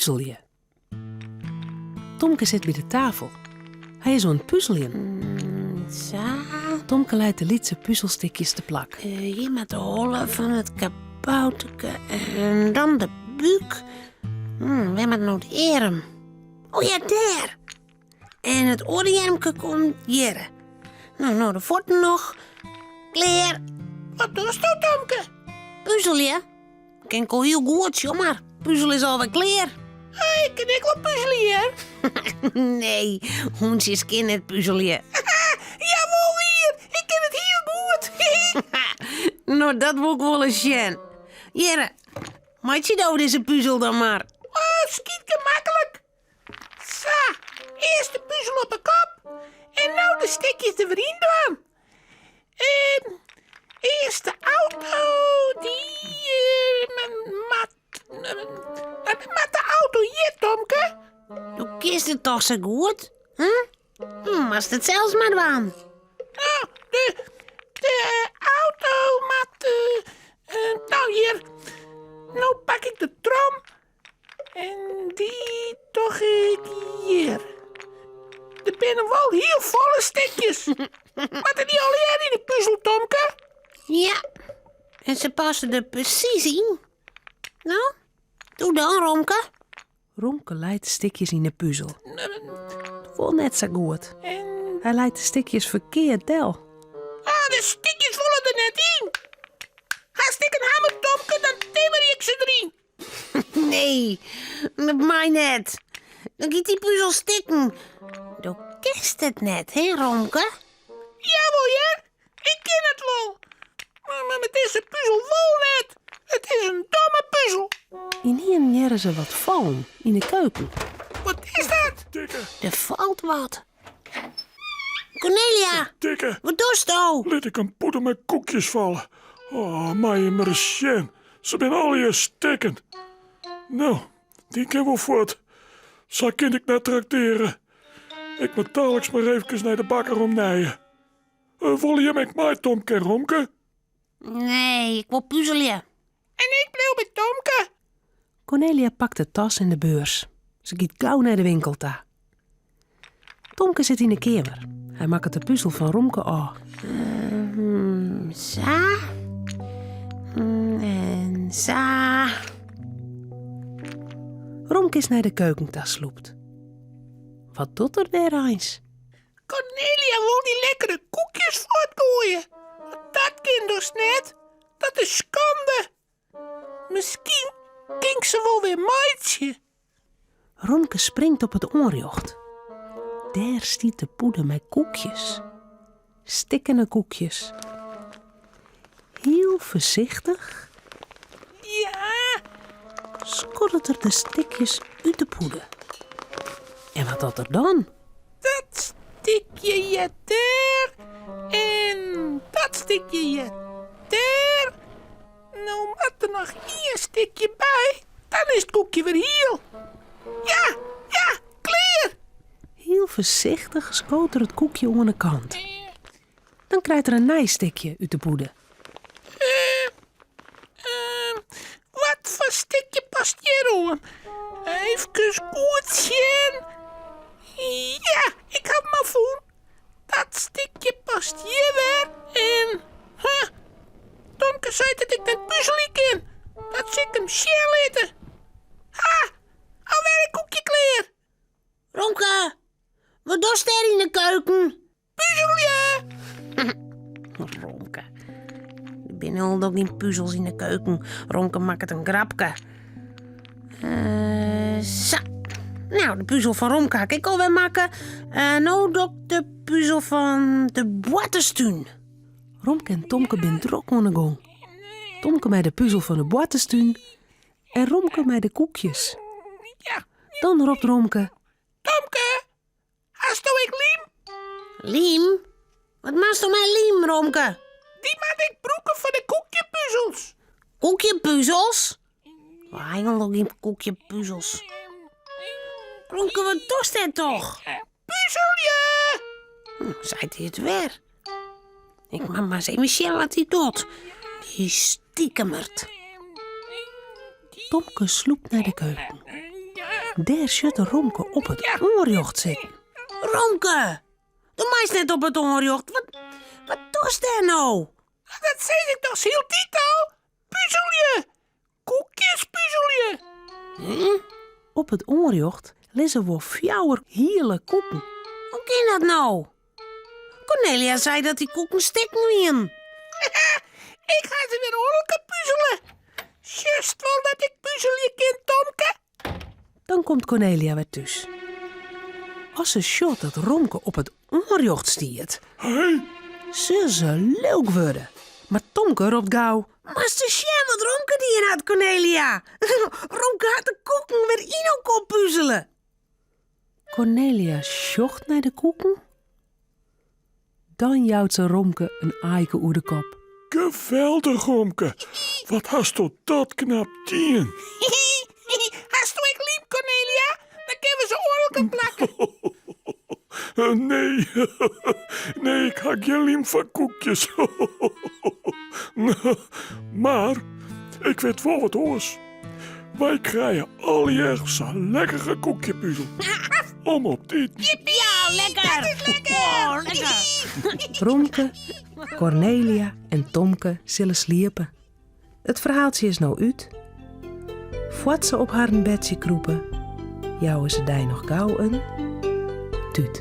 puzzelje. Tomke zit bij de tafel. Hij is aan het puzzelen. Zo. Tomke leidt de lietse puzzelstikjes te plak. Hier met de hollen van het kabouterke. En dan de buik. Waar met nou de arm? Oh ja, daar. En het oorjarmke komt hier. Nou, de voeten nog. Klaar. Wat doe je, Tomke? Puzzel, ja? Ken ik al heel goed, jammer. Puzzel is alweer klaar. Hey, kan ik wel puzzelen hier? Nee, hondjes kennen het puzzelen. Jawel weer, ik ken het heel goed. Nou, dat wil ik wel eens zien. Jere, maak je nou deze puzzel dan maar. Oh, schiet gemakkelijk. Zo, eerst de puzzel op de kop. En nou de stekjes de vrienden aan. Eerst de auto, die met de auto hier, Tomke. Hoe kiest het toch zo goed? Was het zelfs maar aan. Nou, de auto met nou hier. Nou pak ik de trom. En die toch ik hier. Er binnen wel heel volle stekjes. Maar er niet alleen in de puzzel, Tomke? Ja, en ze passen er precies in. Nou, doe dan, Romke. Romke leidt de stikjes in de puzzel. Vol net zo goed. Hij leidt de stikjes verkeerd del. Ah, de stikjes vallen er net in. Ga stik een hamer, Tomke, dan timmer ik ze erin. Nee, dat mij net. Dan gaat die puzzel stikken. Du kist het net, hè, Romke? Jawel, ja. Ik ken het wel. Maar met deze puzzel wel net. Het is een domme puzzel. In hier jaren ze wat vallen in de keuken. Wat is dat? Dikke, Er valt wat. Cornelia, dikke, wat doe je nou? liet ik een poeder met koekjes vallen. Oh, maar je mercien. Ze zijn al hier stikkend. Nou, die kan wel voort. Zo kan ik net trakteren. Ik moet dadelijk maar even naar de bakker om nijen. Wil je met mij, Tomke en Romke? Nee, ik wil puzzelen. En ik blijf bij Tomke. Cornelia pakt de tas en de beurs. Ze gaat gauw naar de winkel toe. Tomke zit in de kamer. Hij maakt de puzzel van Romke af. Zo. En zo. Romke is naar de keukentas sloept. Wat doet er daar eens? Cornelia wil die lekkere koekjes voortgooien. Dat kind dus net. Dat is schande. Misschien ging ze wel weer maatje. Romke springt op het onjocht. Daar stiet de poeder met koekjes. Stikkende koekjes. Heel voorzichtig Ja, skorrelt er de stikjes uit de poeder. En wat had er dan? dat stikje je daar. En dat stikje je daar. Nou moet er nog één stikje bij. Dan is het koekje weer heel. Ja, klaar. Heel voorzichtig schoot er het koekje onder de kant. Dan krijgt er een nijstikje uit de poeder. Wat voor stikje past hierom? Even goed zien. Ja, ik had maar voor. Dat stikje past hier weer in. Tomke zei dat ik dat puzzel niet ken. Dat zit hem schier laten. Alweer een koekje klaar. Romke, wat doe je daar in de keuken? Puzzelje. Romke. Ik ben al nog in puzzels in de keuken. Romke maakt het een grapje. Zo. Nou, de puzzel van Romke ga ik alweer maken. Nou doe ik de puzzel van de boetestuin. Romke en Tomke zijn druk aan de gang. Tomke met de puzzel van de boetestuin en Romke met de koekjes. Ja, Dan roept Romke: Tomke, hast du ik liem? Liem? Wat maakt du met liem, Romke? Die maak ik broeken voor de koekjepuzzels. Koekjepuzzels? Waar hangen nog in koekjepuzzels? Romke, wat doe je toch? Puzzelje! Zei hij het weer? Ik mag maar eens even zien wat hij doet. Die stiekemert. Tomke sloept naar de keuken. Daar zit Romke op het oorjocht zitten. Romke, doe maar eens net op het onjocht. Wat doe daar nou? Dat zei ik toch, Siltito? Puzzelje! Koekjes puzzelje! Op het oorjocht liggen wel 4 hele koeken. Hoe kan dat nou? Cornelia zei dat die koeken stikken wien. Ik ga ze weer orke puzzelen. Just wel dat ik puzzelje kind, Tomke. Dan komt Cornelia weer thuis. Als ze shot dat Romke op het oorjocht stiert, Hé, ze leuk worden. Maar Tomke roept gauw. Maar ze sham wat Romke die in had, Cornelia. Romke had de koeken weer in elkaar puzzelen. Cornelia sjocht naar de koeken. Dan jouwt ze Romke een eiken oer de kop. geweldig, Romke. Wat hast u dat knap tien? Hast du ik lief, Cornelia? Dan kunnen we ze orke plakken. Nee, nee, ik ga geen liem van koekjes. Maar, ik weet wel wat hoors. Wij krijgen al jaar zo'n lekkere koekjepuzzel. Om op te eten. Ja, lekker. Oh, lekker. Romke, Cornelia en Tomke zullen sliepen. Het verhaaltje is nou uit. Voordat ze op haar bedje kroepen, jouwen ze daar nog gauw een tuut.